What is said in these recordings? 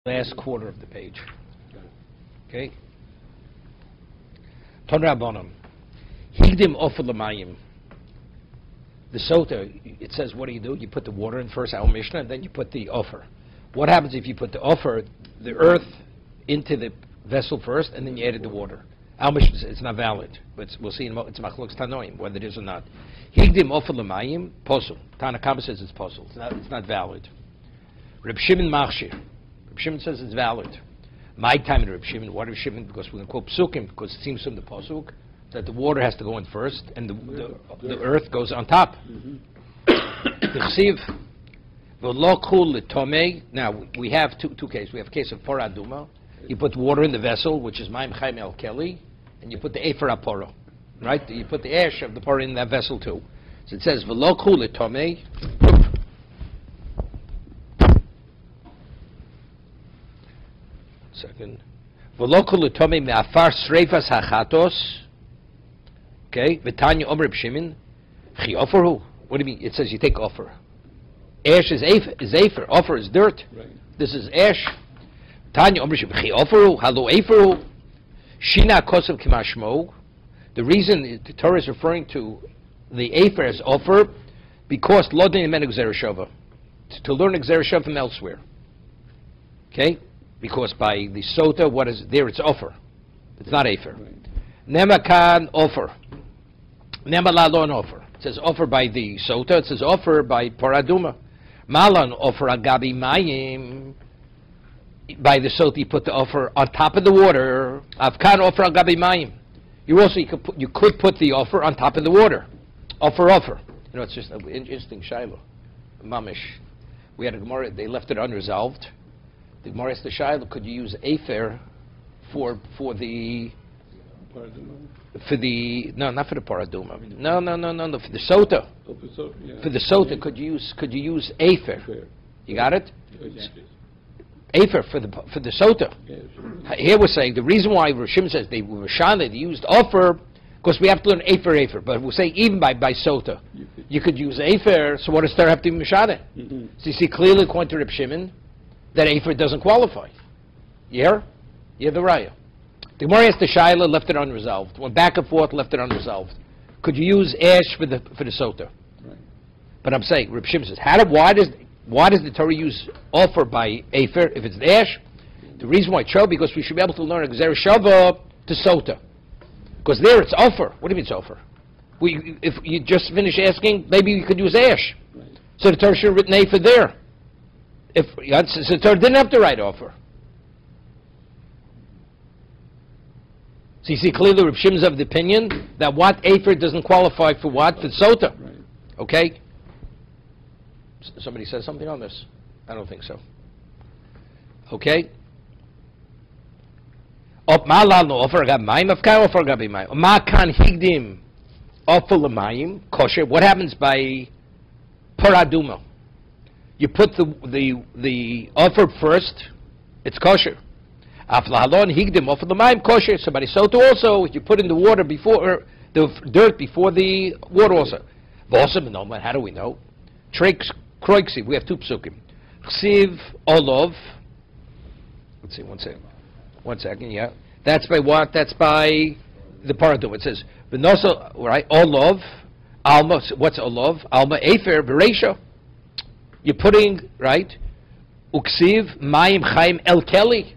last quarter of the page. Okay? Ton Rabbanim. Higdim offer l'mayim. The Sotah, it says, what do? You put the water in first, our Mishnah, and then you put the offer. What happens if you put the offer, the earth, into the vessel first, and then you added the water? Our Mishnah says it's not valid, but we'll see in it's machlokes tanoim, whether it is or not. Higdim offer l'mayim, posel. Tanakama says it's posel. It's not valid. Reb Shimon machshir. Reb Shimon says it's valid. My time in Reb Shimon, what Reb Shimon? Because we're going to quote psukim, because it seems from the pasuk that the water has to go in first, and the earth goes on top. Now, we have two cases. We have a case of Porah Aduma. You put water in the vessel, which is Maim Chaim El Keli, and you put the Efer HaPorah, right? You put the ash of the Porah in that vessel too. So it says, V'lo Kul L'Tomei. Second. V'lo Kul L'Tomei Me'afar Sreifas HaChatos. Okay, V'tanya Omer Shimon, Chi Oferhu. What do you mean? It says you take offer. Ash is afer. Offer is dirt. Right. This is ash. Tanya Omer Shimon, Chi Oferhu, Halo Eferhu. Shina Kosev Kimashmo. The reason the Torah is referring to the afer as offer, because Lodin Yemen Xereshova, to learn Xereshova from elsewhere. Okay, because by the Sotah, what is there? It's offer. It's not afer. Right. Nemakan offer. Nemalalon offer. It says offer by the Sotah. It says offer by Paraduma. Malan offer agabi mayim. By the Sotah, you put the offer on top of the water. Avkan offer agabi mayim. You could put the offer on top of the water. Offer. You know, it's just an interesting shiloh. Mamish. We had a Gemara. They left it unresolved. The Gemara asked the shiloh, could you use afer for the no, not for the paraduma. No, for the Sotah. For the Sotah, could you use afer? You got it? Afer for the Sotah. Here we're saying the reason why Rishim says they were shana, they used offer, because we have to learn afer. But we're saying even by Sotah, you could use afer. So what does there have to be mishana? So you see clearly according to Reb Shimon that afer doesn't qualify. You hear the raya. The Gemara asked the Shaila, left it unresolved. Went back and forth, left it unresolved. Could you use ash for the Sotah? Right. But I'm saying, Reb Shimon says, why does the Torah use offer by afer if it's ash? The reason why it's show, because we should be able to learn Xereshava to Sotah. Because there it's offer. What do you mean it's offer? If you just finish asking, maybe you could use ash. Right. So the Torah should have written afer there. So the Torah didn't have to write offer. So you see clearly Reb Shimon's of the opinion that what afer doesn't qualify for what? For Sotah. Right. Okay? Somebody says something on this? I don't think so. Okay? What happens by paraduma? You put the offer first, it's kosher. So by Sotah also, you put in the water before, the dirt before the water also. How do we know? We have two psukim. Chsiv olov. Let's see, one second, yeah. That's by what? That's by the paradum. It says, V'noso, right, olov, alma, what's olov? Alma efer, v'reisha. You're putting, right, uksiv, mayim chaim el keli.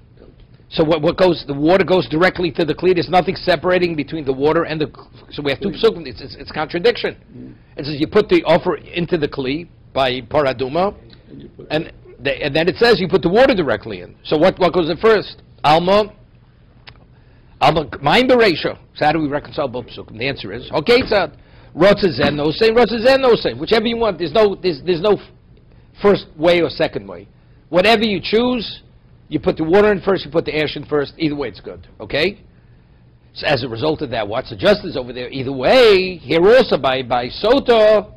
So what goes? The water goes directly to the kli. There's nothing separating between the water and the. So we have two psukim. It's contradiction. It says you put the offer into the kli by paraduma, and then it says you put the water directly in. So what goes in first? Alma mayim bereisha. So how do we reconcile both psukim? The answer is okay. So rotzazen no same. Whichever you want. There's no first way or second way. Whatever you choose. You put the water in first, you put the ash in first. Either way, it's good. Okay? So as a result of that, what's the justice over there? Either way, here also by Sotah,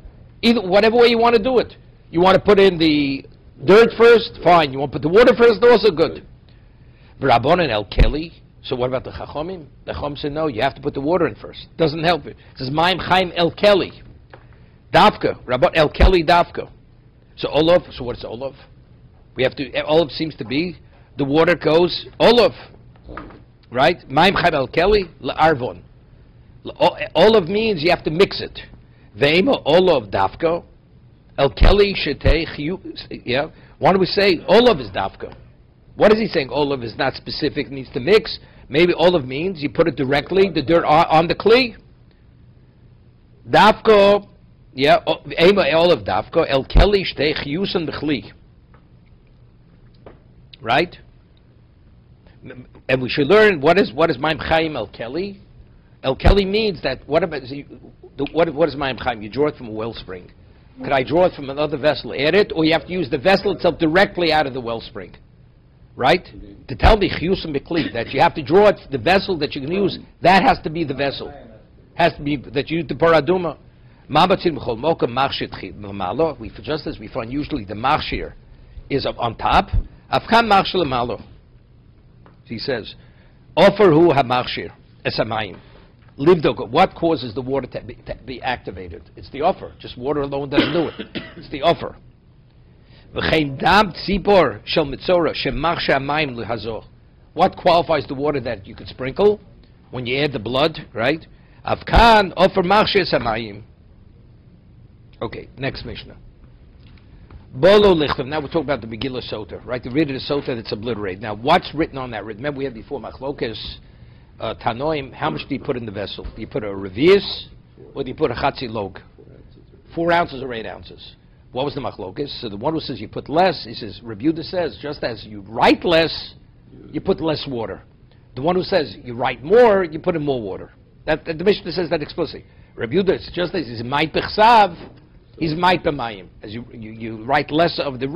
whatever way you want to do it. You want to put in the dirt first? Fine. You want to put the water first? Also good. V'rabbanan el keli. So what about the chachomim? The chachom said, no, you have to put the water in first. Doesn't help it. It says, Maim chaim el keli. Davka. Rabban el keli davka. So olav, so what's olav? We have to, olive seems to be the water goes olive, right? Maim chayim el keli le'arvon. Olive means you have to mix it. Ve'ema olive dafka. El keli shetei chiyu. Yeah. Why do we say olive is dafka? What is he saying? Olive is not specific, needs to mix. Maybe olive means you put it directly, the dirt on the kli. Dafka, yeah, ema olive dafka, el keli shtei chiyusan b'chli. Right? And we should learn what is Maim Chaim El Keli. El Keli means that what is Maim Chaim? You draw it from a wellspring. Could I draw it from another vessel, add it, or you have to use the vessel itself directly out of the wellspring? Right? To tell me chiyusim b'kli, that you have to draw it, the vessel that you can use, that has to be the vessel. Has to be that you use the paraduma. Just as we find usually the machshir is up on top. Afkan machshir lemalo. He says, offer hu ha-machshir esamayim. Livdok, what causes the water to be activated? It's the offer. Just water alone doesn't do it. It's the offer. What qualifies the water that you could sprinkle when you add the blood, right? Afkan offer machshir samayim. Okay, next Mishnah. Bolo lichtav. Now we're talking about the Megillah Sotah, right? The Rid of the Sotah that's obliterated. Now, what's written on that? Remember, we had before Machlokes, Tanoim. How much do you put in the vessel? Do you put a revius, or do you put a chatzi log? 4 ounces or 8 ounces. What was the Machlokes? So the one who says you put less, he says, Rabbi Yehuda says, just as you write less, you put less water. The one who says you write more, you put in more water. That the Mishnah says that explicitly. Rabbi Yehuda, it's just as he's ma'it b'chsav, he's ma'it b'mayim. As you write less of the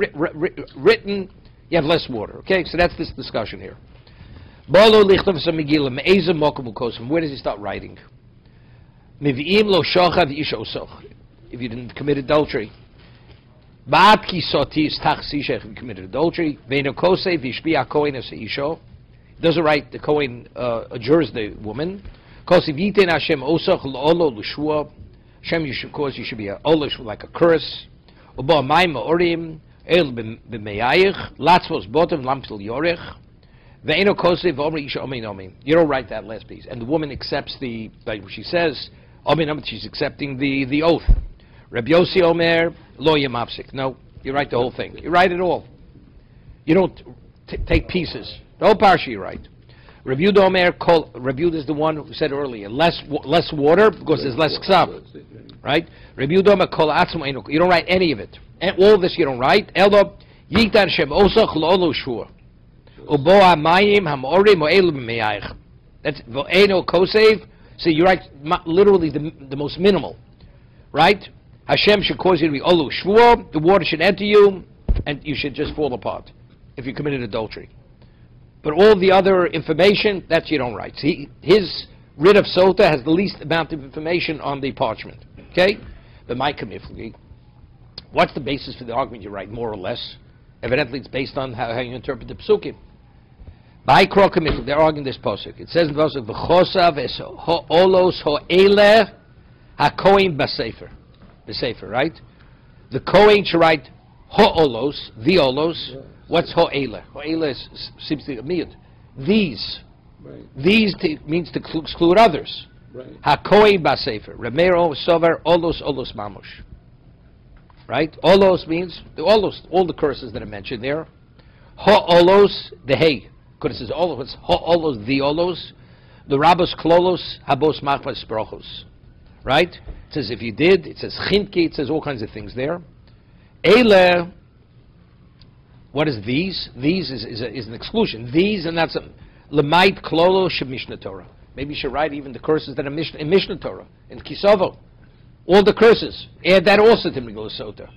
written, you have less water. Okay, so that's this discussion here. Where does he start writing? If you didn't commit adultery. If you committed adultery. Doesn't write the Kohen adjures the woman. Hashem, you should be a olish like a curse. You don't write that last piece. And the woman accepts like she says, she's accepting the oath. Rabbi Yossi Omer, lo yamapsik. No, you write the whole thing. You write it all. You don't take pieces. The whole parsha you write. Rabbi Yehuda Omer, Rabbi Yehuda is the one who said earlier, less water because there's less ksav. Right? Rabbi Yehuda Omer, kol atzmo enuk. You don't write any of it. And all this you don't write. Elo, yitan shem osach lo shua. Ubo hamayim hamorim o'elu b'meyayich. That's v'eno kosev. So you write literally the most minimal. Right? Hashem should cause you to be olu shvua. The water should enter you, and you should just fall apart if you committed adultery. But all the other information, that you don't write. See, his Rid of Sotah has the least amount of information on the parchment. Okay? But my kamifli, what's the basis for the argument you write more or less? Evidently, it's based on how you interpret the psukim. By Kro kamifli, they're arguing this pasuk. It says in the pasuk, "V'chosav es ha'olos ha'eleh ha'kohen b'sefer." The sefer, right? The Kohen should write ha'olos, the olos. What's ha'ela? Ha'ela seems to be a miyud. These. Right. These means to exclude others. Right. Ha-kohen ba-sefer. Remero, sover, olos mamush. Right? Olos means, all the curses that are mentioned there. Ha'olos, the hay. Because it says olos, it's ha'olos, the olos. The rabbos klolos, habos machvas brochos. Right? It says if you did, it says chinki, it says all kinds of things there. Eile, what is these? These is an exclusion. These, and that's a lemait klolo sheb Mishnah Torah. Maybe you should write even the curses that are in Mishnah Torah, in Kisovo. All the curses. Add that also to Megillah Sotah.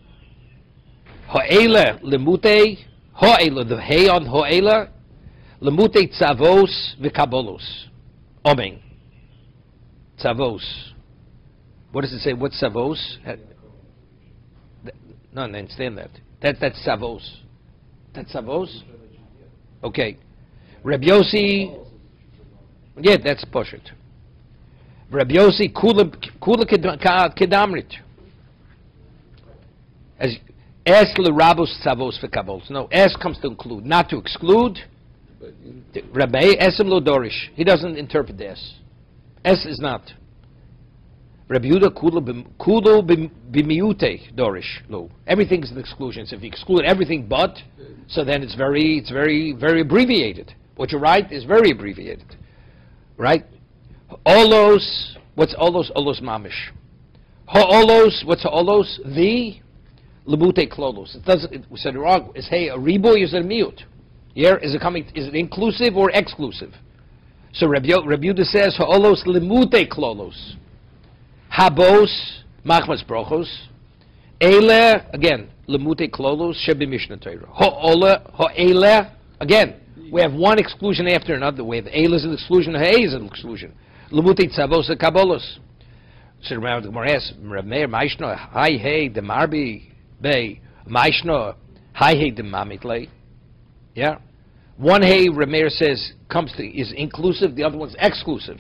Ha'ele lemute, ha'ele, the hay on ha'ele, lemute tzavos v'kabolos. Amen. Tzavos. What does it say? What's savos? No, I understand that. That's savos. That's savos? Okay. Rabbi Yossi, yeah, that's Poshet. Rabbi Yossi, kula kedamrit. As es le rabos savos v'kabols. No, es comes to include, not to exclude. Rabbi Esem lo dorish. He doesn't interpret this. Es is not. Rabbi Yehuda kulo b'miute dorish lo. Everything is an exclusion. So if you exclude everything but, so then it's very, very abbreviated. What you write is very abbreviated, right? Olos. What's olos? Olos mamish. Ha'olos. What's ha'olos? The lemute klolos. It doesn't. We said it wrong. Is hey a riboy? Is it a miut? Here is it coming? Is it inclusive or exclusive? So Rabbi Yehuda says ha'olos lemute klolos. Habos machmas brochos. Eile again lemute klolos shebi mishnah Torah. Ha'ele again. We have one exclusion after another. We have eile is an exclusion. Ha'e is an exclusion. Lemute tzavos kabolos. So the Gemara asks Rav Meir Maishno Hai Hey Demarbi Bei Maishno Hai Hey Demamitle. Yeah, one Hey Rav Meir says is inclusive. The other one's exclusive.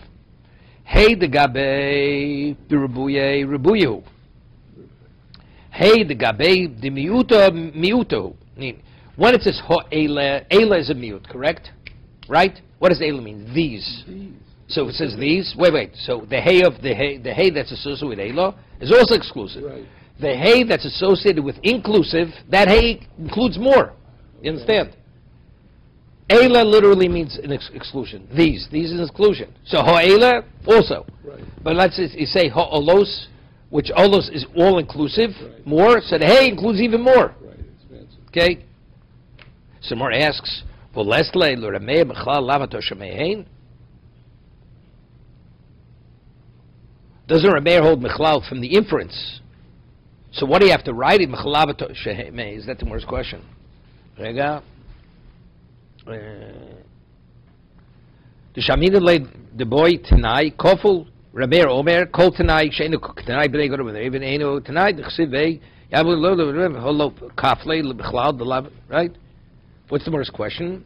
Hey the Gabe Birabuye Rabuyu. Hey the Gabe the Miuto. When it says Ho Eila, Eila is a miut, correct? Right? What does Eila mean? These. So it says these. Wait. So the hay that's associated with Eila is also exclusive. Right. The hay that's associated with inclusive, that hay includes more. You understand? Eila literally means an exclusion. These is an exclusion. So ha'ela also. Right. But let's say ha'olos, which olos is all inclusive, right. More. So the hay includes even more. Right. Okay. So more asks, "Volesle l'ramei b'chlal lavato shemein." Doesn't Rabbi hold Mechlal from the inference? So what do you have to write it? Mechlavato shehemei. Is that the Gemara's question? Rega. The Shamina laid the boy Tanai Koful Rabbi Omer Kol Tanai Sheinu Tanai Bnei Gorim even Einu Tanai Dechsivei Yabu Lo Holo Kafle Lebechlal the Lav. Right? What's the Gemara's question?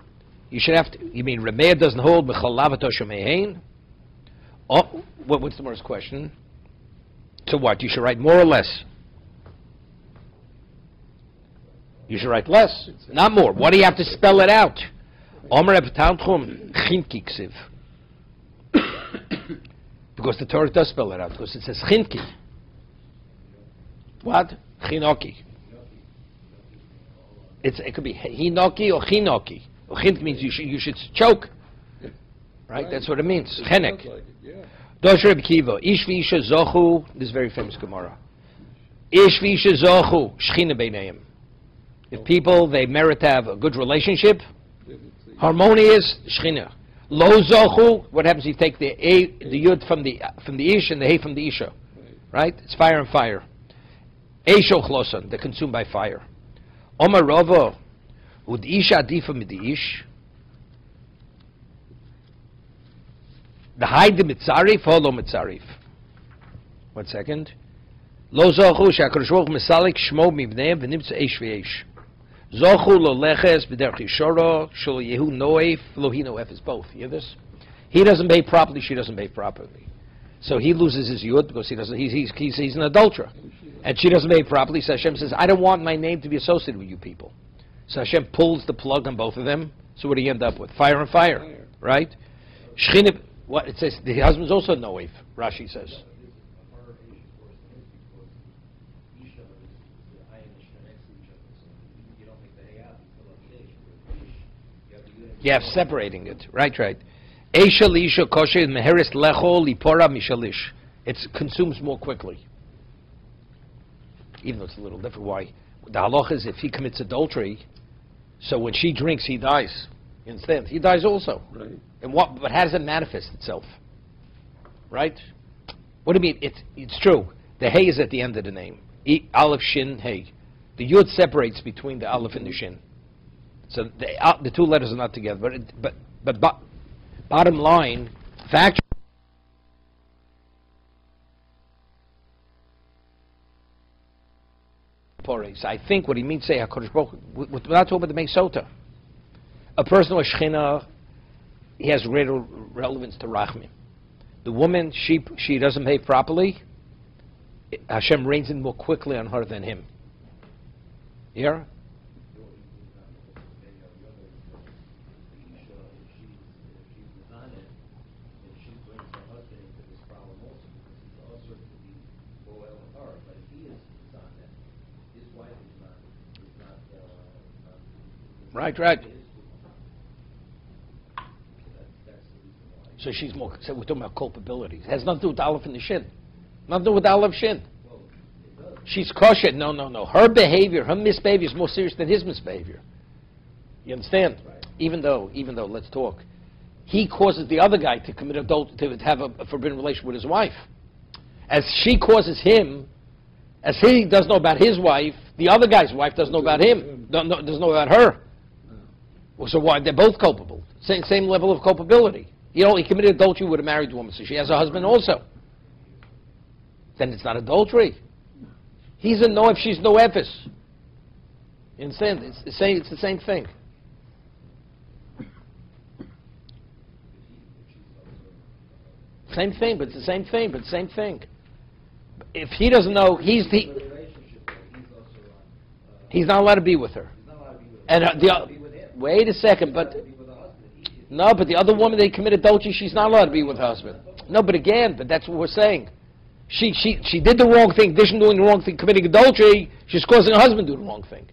You should have to. You mean Rabbi doesn't hold Mechlavato shemein? Oh, what's the Gemara's question? So what? You should write more or less? You should write less, not more. What do you have to spell it out? Because the Torah does spell it out, because it says chinki. What? Chinoki. It could be hinoki or chinoki. Chinki means you should choke. Right? That's what it means. Chenek. Dosh Reb Kiva. Ish v'isha zochu. This is very famous Gemara. Ish v'isha zochu. Shchina beineim. If people, they merit to have a good relationship, harmonious, shchina. Lo zochu. What happens if you take the yud from the ish and the hey from the isha? Right? It's fire and fire. Eisho chlosan. They're consumed by fire. Omar Rava. Ud isha adifa midi ish. The hide the mitzarif, follow mitzarif. 1 second. Lo zochu she'akadosh baruch hu misalik shmo mibnei v'nimtza eish v'eish. Zochu lo leches b'derech yishoro shelo yehu noef lo hi noef is both. You hear this? He doesn't behave properly. She doesn't behave properly. So he loses his yud because he doesn't. He's an adulterer, and she doesn't behave properly. So Hashem says, "I don't want my name to be associated with you people." So Hashem pulls the plug on both of them. So what do you end up with? Fire and fire, right? Shchina. What it says, the husband's also noif. Rashi says. You have separating it, right? Eisha liisha kosher meheris lecho lipora mishalish. It consumes more quickly, even though it's a little different. Why? The halach is if he commits adultery, so when she drinks, he dies. You understand? He dies also. Right. And but how does it manifest itself? Right? What do you mean? It's true. The hay is at the end of the name. Aleph, Shin, Hay. The Yud separates between the Aleph and the Shin. So the two letters are not together. But bottom line, factually, I think what he means to say, HaKadosh Baruch Hu, we're not talking about the Yomi Sotah. A person with Shechina, he has greater relevance to Rachmim. The woman, she doesn't behave properly, Hashem reigns in more quickly on her than him. Yeah? Right. So she's more. So we're talking about culpability. It has nothing to do with the Aleph and the Shin. Nothing to do with the Aleph Shin. She's kosher. No. Her behavior, her misbehavior is more serious than his misbehavior. You understand? Right. Even though, let's talk. He causes the other guy to commit adultery, to have a forbidden relation with his wife. As she causes him, as he does know about his wife, the other guy's wife doesn't know about him, doesn't know about her. Well, so why? They're both culpable. Same level of culpability. He committed adultery with a married woman, so she has a husband also. Then it's not adultery. He's a no if she's no efes. You understand? It's the same thing. Same thing, but it's the same thing. If he doesn't know, he's not allowed to be with her. And wait a second, but the other woman they committed adultery, she's not allowed to be with her husband. No, but that's what we're saying. She did the wrong thing. In addition to doing the wrong thing, committing adultery, she's causing her husband to do the wrong thing.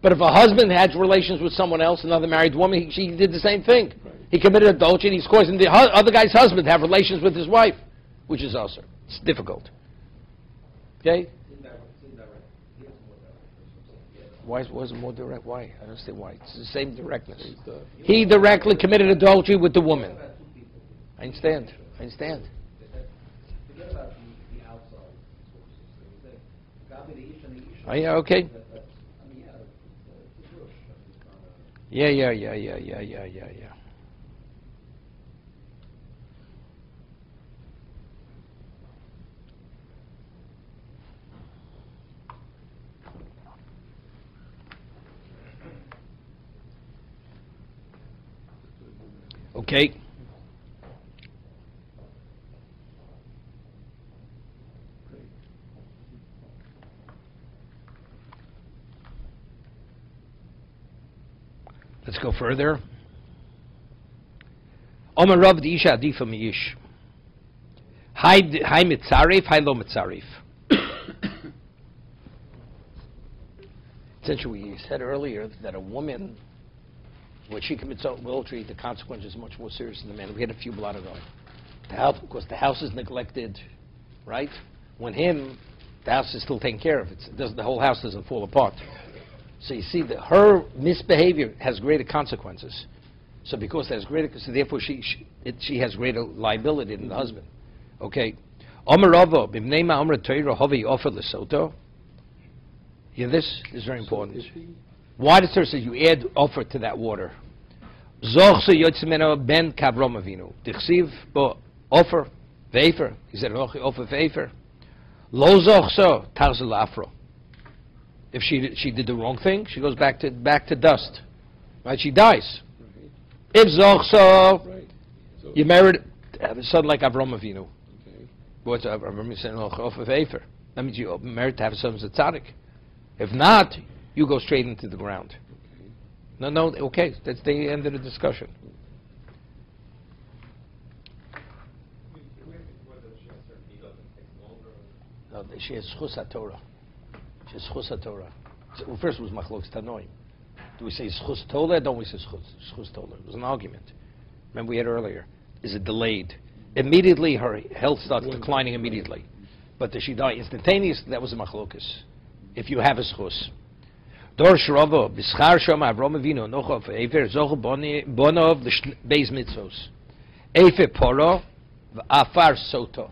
But if a husband had relations with someone else, another married woman, she did the same thing. Right. He committed adultery, and he's causing the other guy's husband to have relations with his wife, which is also it's difficult. Okay. Why was it more direct? Why? I don't understand why. It's the same directness. He directly committed adultery with the woman. I understand. Oh, yeah, okay. Yeah. Okay. Let's go further. Omer Rav di Isha Adifa Miyish. Hai mitzarif, hai lo mitzarif. Essentially, we said earlier that a woman, when she commits adultery, the consequence is much more serious than the man. We had a few blot ago. Because the house is neglected, right? When the house is still taken care of. The whole house doesn't fall apart. So you see that her misbehavior has greater consequences. So because there's therefore she has greater liability than the husband. Okay. Omer Rava b'mneima omer Torah hovi offer l'soto. Yeah, this is very important. Why does Torah say you add offer to that water? Zoch se yotzimeno ben kavrom avinu. Dichsiv bo offer veifer. He said offer veifer. Lo zoch so tarzel afro. If she did the wrong thing, she goes back to dust. Right? She dies. Right. If zoch so, right. So you married have a son like Avram Avinu. Okay. What's Avram saying? Offer veifer. That means you married to have a son as a tzaddik. If not, you go straight into the ground. Okay. No, okay, that's the end of the discussion. No, she has schus HaTorah. She has schus HaTorah. Well, first it was machlokes tanoim. Do we say schus Torah? Don't we say schus Torah? It was an argument. Remember we had earlier. Is it delayed? Immediately her health starts declining immediately. But does she die instantaneous? That was a machlokas. If you have a schus. Dor Shrava, B'schar Shom Avrom Avinu, Nochov, Efer, Zoch Bonov, the Beis Mitzvos. Efer Poro, Afar Soto.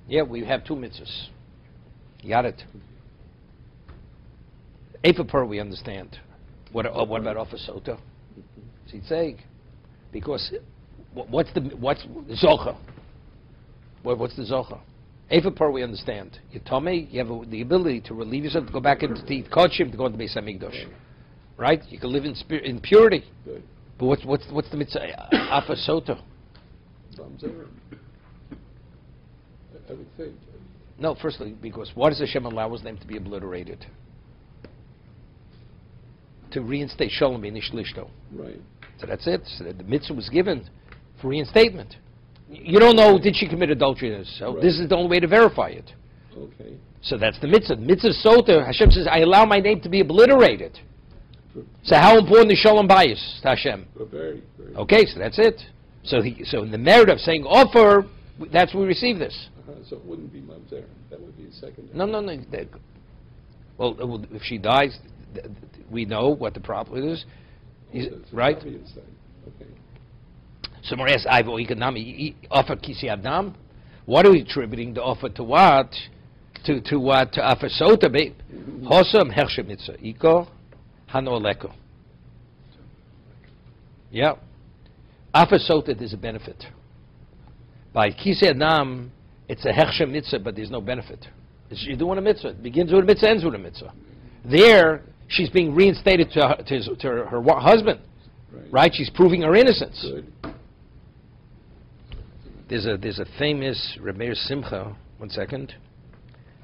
Yeah, we have two mitzvahs. You got it. Efer Poro we understand. What about Afar Soto? Tzitzeig. Because what's Zocha? What's the Zocha? Efer we understand. You're tummy, you have the ability to relieve yourself, to go back into the Kodshim, to go into Beis HaMikdash. Right? You can live in purity. Good. But what's the mitzvah? Afa Sota. I would think. No, firstly, because why does Hashem allow His name to be obliterated? To reinstate Shalom in Ishlishto. Right. So that's it. So the mitzvah was given for reinstatement. You don't know, did she commit adultery? So right. This is the only way to verify it. Okay. So that's the mitzvah. Mitzvah Sota, Hashem says, I allow my name to be obliterated. So how important is Shalom Bayis to Hashem? Very, very. Okay, so that's it. So in the merit of saying offer, that's where we receive this. So it wouldn't be mamzer. That would be a second. No. Well, if she dies, we know what the problem is, right? Okay. So Mar asks, "Ivo ikanami offer kisi adam." What are we attributing the offer to? What? To what? To offer sota be hosam hershe mitzvah iko hano leko. Yeah, offer sota there's a benefit. By kisi adam, it's a hershe mitzvah, but there's no benefit. She's doing a mitzvah. It begins with a mitzvah, ends with a mitzvah. There, she's being reinstated to her husband, right? She's proving her innocence. Good. There's a famous Rabbi Simcha. 1 second.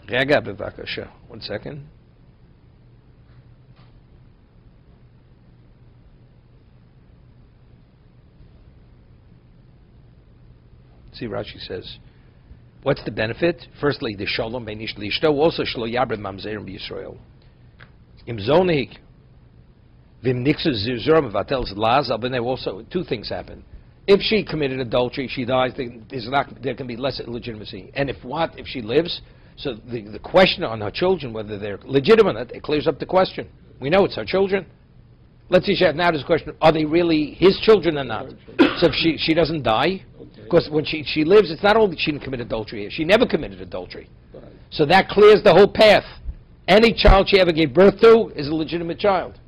Rega bevakasha. 1 second. See, Rashi says, what's the benefit? Firstly, the shalom beinish lishto. Also, shlo yabred mamzerim b'Yisrael. Im zonehik vim nixu zizurim vatels laz. But there also two things happen. If she committed adultery, she dies. There can be less legitimacy. And if she lives? So the question on her children, whether they're legitimate, it clears up the question. We know it's her children. Let's see, now there's a question: are they really his children or not? So if she doesn't die, because when she lives, it's not only she didn't commit adultery; she never committed adultery. So that clears the whole path. Any child she ever gave birth to is a legitimate child.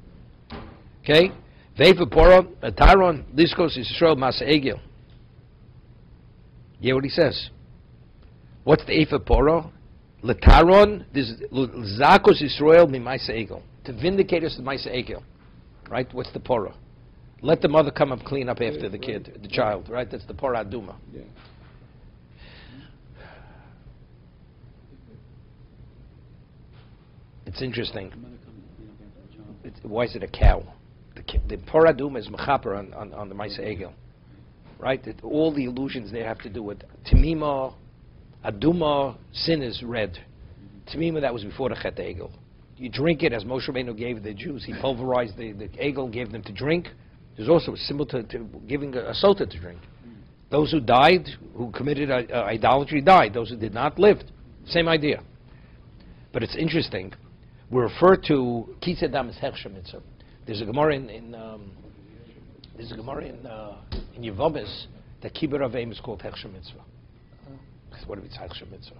Okay. Ve'v'poro taron liskos Yisrael masa egel. Yeah, what he says. What's the eifaporo? Letaron zakos Yisrael mimaisa egel, to vindicate us the maisa egel. Right? What's the pora? Let the mother come up, clean up after the kid, the child. Right? That's the pora aduma. Yeah. It's interesting. Why is it a cow? The pora aduma is mechaper on the maisa egel. Right? All the illusions there have to do with Tamima, Aduma, sin is red. Tamima, that was before the Chet Egel. You drink it as Moshe Rabbeinu gave the Jews. He pulverized the Egel, gave them to drink. There's also a symbol to giving a sota to drink. Those who died, who committed idolatry, died. Those who did not, lived. Same idea. But it's interesting. We refer to Kitz Adam as Hershe Mitzvah. There's a Gemara in Yevomis that Kibbur Avim is called Hershe Mitzvah. What if it's Hershe Mitzvah?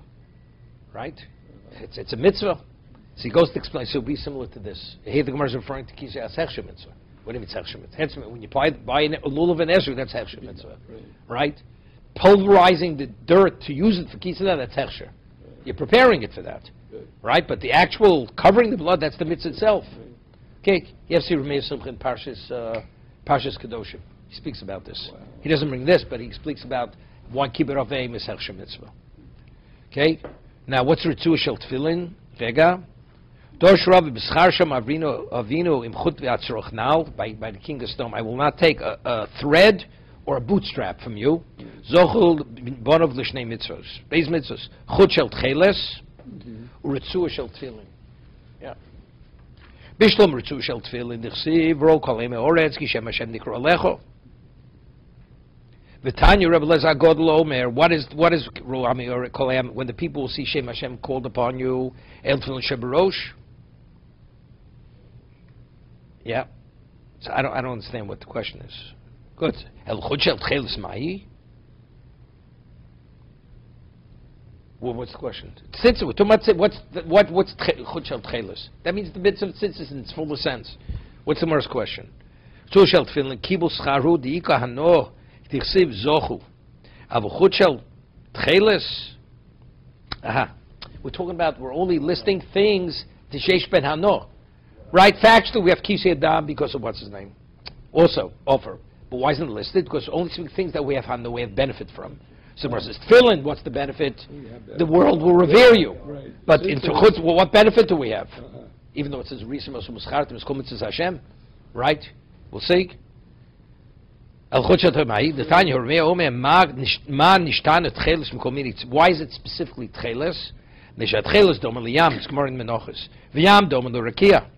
Right? It's a mitzvah. So he goes to explain. So it'll be similar to this. Here the Gemara is referring to Kisei as Hershe Mitzvah. What if it's Hershe Mitzvah? When you buy a lulav and Ezra, that's Hershe Mitzvah. Right? Pulverizing the dirt to use it for Kisei, that's Hershe. You're preparing it for that. Right? But the actual covering the blood, that's the mitzvah itself. Okay? You have to see Rameh Simcha in parshas Kedoshim. He speaks about this. He doesn't bring this, but he speaks about why Kibbur Avim is Hershe Mitzvah. Okay? Now, what's Ritzu Shel Tefillin? Vega. Dosh Rabbi B'schar Sham Avinu Im Chut V'atzroch Now, by the King of Stone, I will not take a thread or a bootstrap from you. Zochul Bonov L'Shnei Mitzvos. Beis Mitzvos. Chut Shel Tcheles. Ritzu Shel Tefillin. Yeah. Bishlom Ritzu Shel Tefillin. Dichsiv Ro Kolei Me'oretz Ki Shem Hashem Nikro Alecho. V'tanya Rebbe Lezer Godel Omer. What is Roami or Kolayam when the people will see Shem Hashem called upon you? El Tefillin Sheberosh. Yeah. So I don't understand what the question is. Good. El Chut Shel Tcheles Mai. Well, what's the question? Tzitza. We're talking about what's Chut Shel Tcheles? That means the bits of tzitza in its fullest sense. What's the first question? Tzul Shel Tefillin Kibul Scharu Diika Hano. Tichsiv Zochu. Avuchut Shel Tcheles. Aha. We're talking about, we're only listing things to Sheish Ben Hano. Right? Factually, we have Kisei Adam because of what's his name. Also, offer. But why isn't it listed? Because only things that we have Hano, we have benefit from. So versus Tefillin, what's the benefit? The world will revere you. Right. But in Chutz, what benefit do we have? Even though it says Risa Mosu Muschartim is Kumitzes Hashem. Right? We'll see. Why is it specifically Tcheles? Nishat Tcheles domen liyam, it's Gemara in Menachos. V'yam domen l'rakia.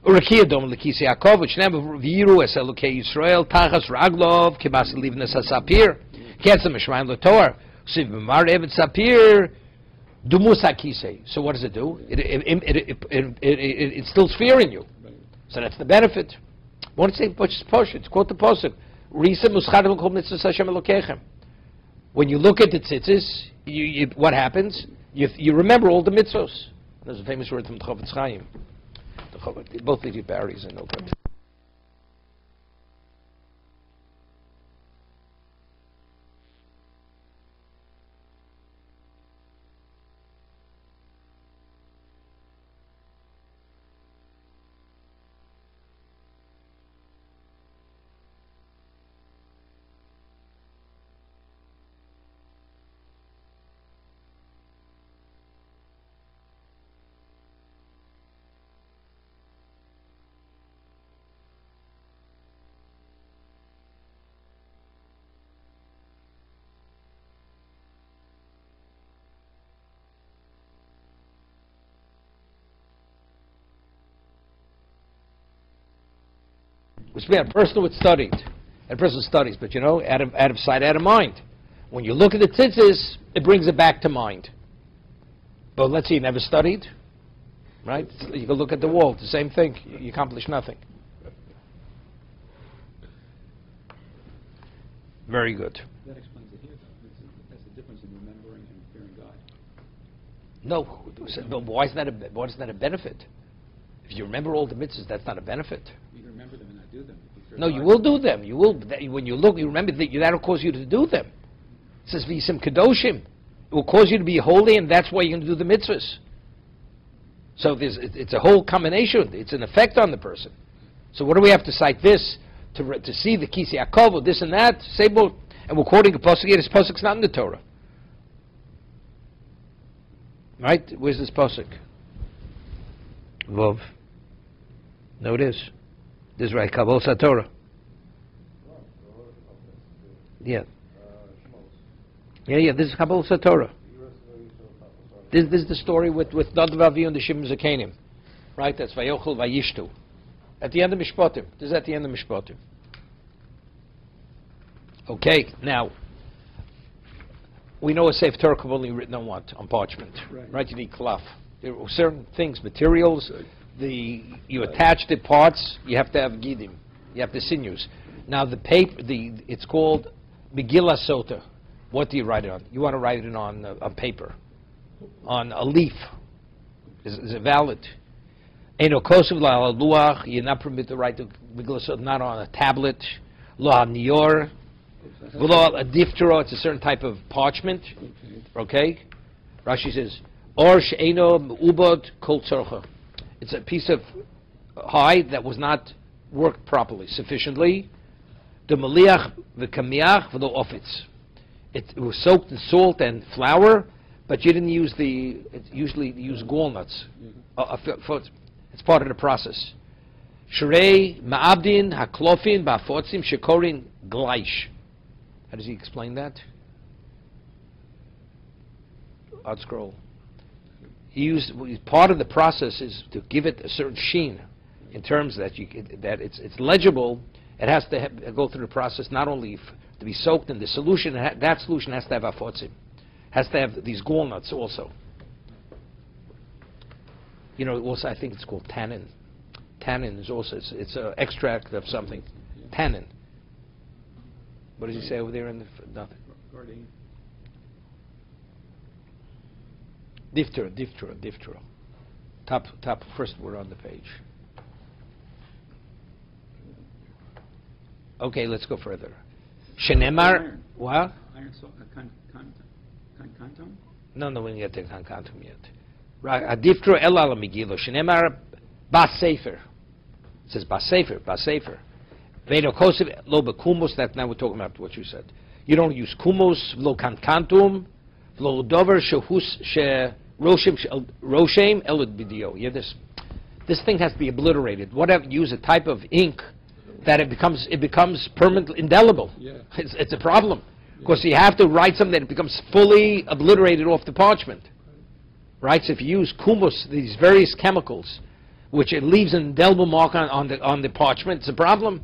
Urakia dom lekisi Yaakov, which never viru es Elokei Yisrael tachas raglov kibas livnes hasapir. Ketzem mishmaim l'tor. Siv b'mar evet sapir dumus hakisei. So what does it do? It instills fear in you. So that's the benefit. Won't say Poshet, quote the Posuk. Risa muschadel kol mitzvahs Hashem Elokechem. When you look at the tzitzis, what happens? You remember all the mitzvos. There's a famous word from the Chofetz Chaim. Both leave you berries and no good. Which means a person would studied. A person studies, but out of sight, out of mind. When you look at the tzitzis, it brings it back to mind. But let's say you never studied, right? You can look at the wall, it's the same thing. You accomplish nothing. Very good. That explains it here, though. That's the difference in remembering and fearing God. No, but why is that a benefit? If you remember all the mitzvahs, that's not a benefit. You remember them and not do them. No, you will do them. You will. When you look, you remember that will cause you to do them. It says v'yisim kadoshim. It will cause you to be holy, and that's why you're going to do the mitzvahs. So it's a whole combination. It's an effect on the person. So what do we have to cite this to see the Kisi Yaakov or this and that? Say both. And we're quoting a pasuk here. This pasuk's not in the Torah. Right? Where's this pasuk? Vov. No, it is. This is right. Kabbalah Satorah. Yeah. Yeah. This is Kabbalah Satorah. This is the story with Nadav Avihu and the Shimon Zakanim. Right? That's Vayochel Vayishtu. At the end of Mishpatim. This is at the end of Mishpatim. Okay, now, we know a Sefer Torah only written on what? On parchment. Right? You need cloth. There are certain things, materials, you attach the parts, you have to have gidim. You have the sinews. Now the paper, it's called Megillah Sotah. What do you write it on? You want to write it on paper. On a leaf. Is it valid? Eino kosev la luach, you're not permitted to write the Megillah Sotah, not on a tablet. Lo ha-nior. V'lo a diftero, it's a certain type of parchment. Okay? Rashi says, or she'eno ubod kol tzorcha. It's a piece of hide that was not worked properly, sufficiently. The maliach v'kamiach v'lo ofitz. It was soaked in salt and flour, but you didn't use usually you use walnuts. It's part of the process. Shrei ma'abdin haklofin ba'fotzim shekorin gleish. How does he explain that? Odd scroll. Part of the process is to give it a certain sheen, in terms that it's legible. It has to go through the process not only to be soaked in the solution. That solution has to have afotzim, has to have these gallnuts also. Also I think it's called tannin. Tannin is also it's an extract of something. Tannin. What does he say over there in the nothing? Diphthera. Top first word on the page. Okay, let's go further. Shenemar, what? Iron salt, kantum? No, we didn't get to kantum yet. Diphthera el ala Megillah. Shenemar bas sefer. It says bas sefer. Vedo kosev lo bekumos. That now we're talking about what you said. You don't use kumos lo kantum. Lo dover shehus she roshem elud bidio. Yeah, this thing has to be obliterated. Whatever, use a type of ink that it becomes permanently indelible. Yeah. It's a problem because you have to write something that becomes fully obliterated off the parchment. Right. So if you use kumos, these various chemicals, which it leaves an indelible mark on the parchment, it's a problem.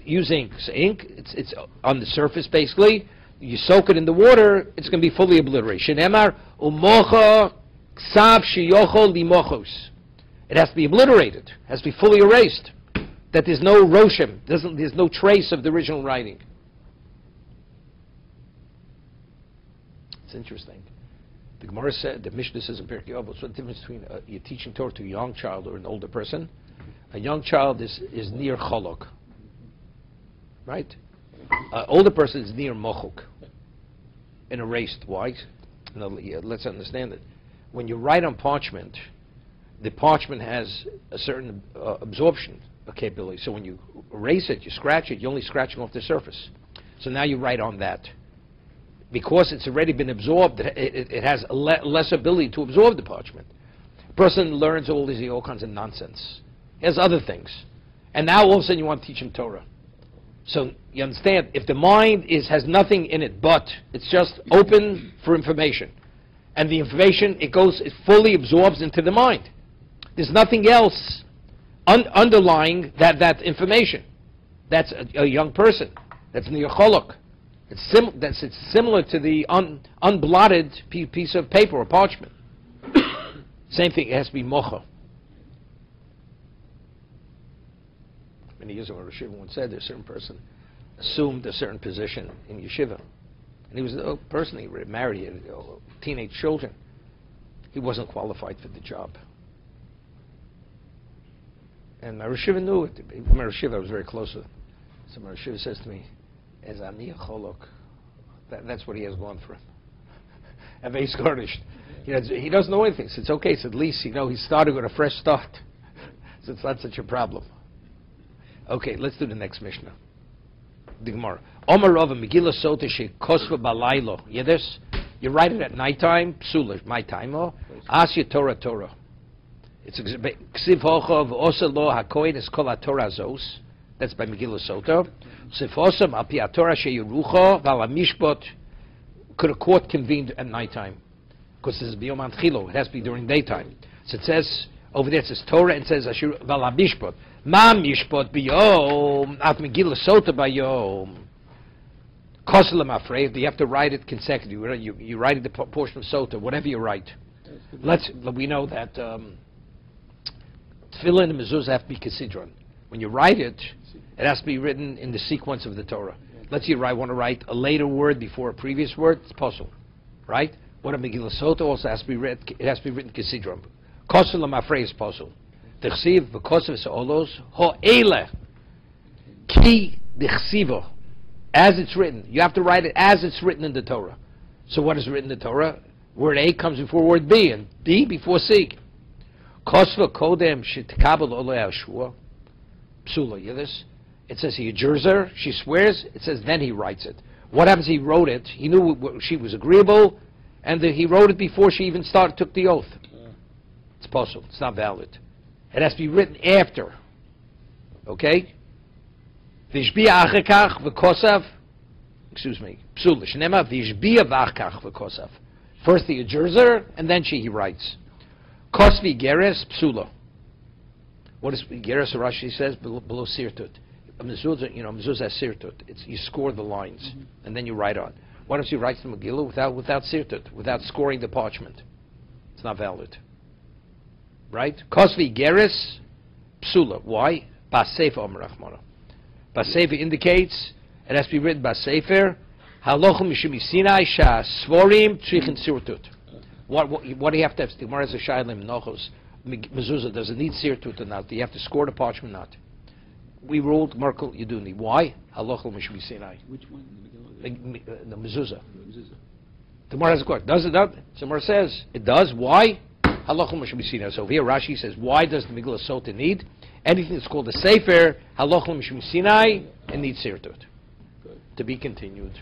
Using ink, it's on the surface basically. You soak it in the water, it's going to be fully obliterated. Shenemar umocha ksav sheyochol limochos. It has to be obliterated, has to be fully erased. That there's no roshem, there's no trace of the original writing. It's interesting. The Gemara said, the Mishnah says in Pirkei Avos, what's the difference between you're teaching Torah to a young child or an older person? A young child is near cholok, right? An older person is near mochuk, and erased. Why? No, let's understand it. When you write on parchment, the parchment has a certain absorption capability. So when you erase it, you scratch it, you're only scratching off the surface. So now you write on that. Because it's already been absorbed, it has a less ability to absorb the parchment. A person learns all kinds of nonsense. He has other things. And now all of a sudden you want to teach him Torah. So you understand, if the mind has nothing in it but, it's just open for information. And the information, it fully absorbs into the mind. There's nothing else underlying that information. That's a young person. That's near cholok. It's similar to the unblotted piece of paper or parchment. Same thing, it has to be mocha. Many years ago, Yeshiva once said a certain person assumed a certain position in Yeshiva. And he was a person, he married, teenage children. He wasn't qualified for the job. And my Yeshiva knew it. My Yeshiva, I was very close with him. So my Yeshiva says to me, as Aniyah Cholok, that's what he has going for him. And he's garnished. He doesn't know anything. So it's okay. So at least, he's starting with a fresh start. So it's not such a problem. Okay, let's do the next Mishnah. The Gemara. Omar Rava Megillah Sotah Shekosva Balaylo. You hear this? You write it at nighttime. Psula, my time. Asya Torah. It's Ksiv Hocha V'Osa Lo HaKohen Es Kol HaTorah Zos. That's by Megillah Sotah. Sifosam al pi haTorah sheyerucho v'al hamishpot. Could a court convene at nighttime? Because this is biyom antchilo. It has to be during daytime. So it says over there. It says Torah and it says v'al hamishpot. Ma mishpot biyom at Megillah Sotah bayom. Koselam afraid. You have to write it consecutively. You write it the portion of Sotah, whatever you write. We know that tefillin and mezuzah have to be considron. When you write it, it has to be written in the sequence of the Torah. Let's say you want to write a later word before a previous word, it's possible, right? What a Megillah Sotah also has to be written, it has to be written Kesidron. Koselam afraid is possible. T'chsiv v'kosev Toldos ho'ele ki d'chsivo, as it's written. You have to write it as it's written in the Torah. So what is written in the Torah? Word A comes before word B, and B before C. Kosva kodem shetkabel olei hashua. Psula, you hear this? It says he adjures her, she swears, it says then he writes it. What happens? He wrote it, he knew she was agreeable, and he wrote it before she even took the oath. It's possible, it's not valid. It has to be written after. Okay? Vishbiya achekach v'kosav, excuse me, psula, shnema vishbiya v'achkach v'kosav. First he adjures her, and then he writes. Kosvi geres psula. What is Geras? Rashi says below sirtut. Mezuzah has sirtut. You score the lines, and then you write on. Why don't you write the Megillah without sirtut, without scoring the parchment? It's not valid, right? Kosvi Geras psula. Why? Basefer Omer Rachmana. Basefer indicates it has to be written Basefer. Halochim mishum Sinai sha svorim tzrichin sirtut. What do you have to have? The Gemara has a shaylim nochos. Mezuzah, does it need sirtut or not? Do you have to score the parchment or not? We ruled Merkel Yeduni. Why? Halochel Mishmi Sinai. Which one? The mezuzah. The Gemara has a question. Does it not? The Gemara says it does. Why? Halochel Mishmi Sinai. So here Rashi says, why does the Megillah Sotah need anything that's called the Sefer? Halochel Mishmi Sinai and needs sirtut. To be continued.